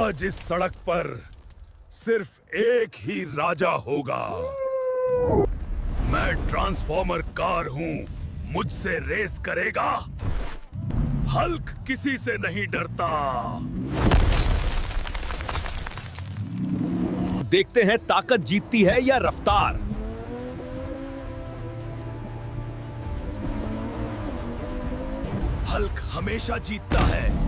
आज इस सड़क पर सिर्फ एक ही राजा होगा। मैं ट्रांसफॉर्मर कार हूं, मुझसे रेस करेगा। हल्क किसी से नहीं डरता। देखते हैं ताकत जीतती है या रफ्तार। हल्क हमेशा जीतता है।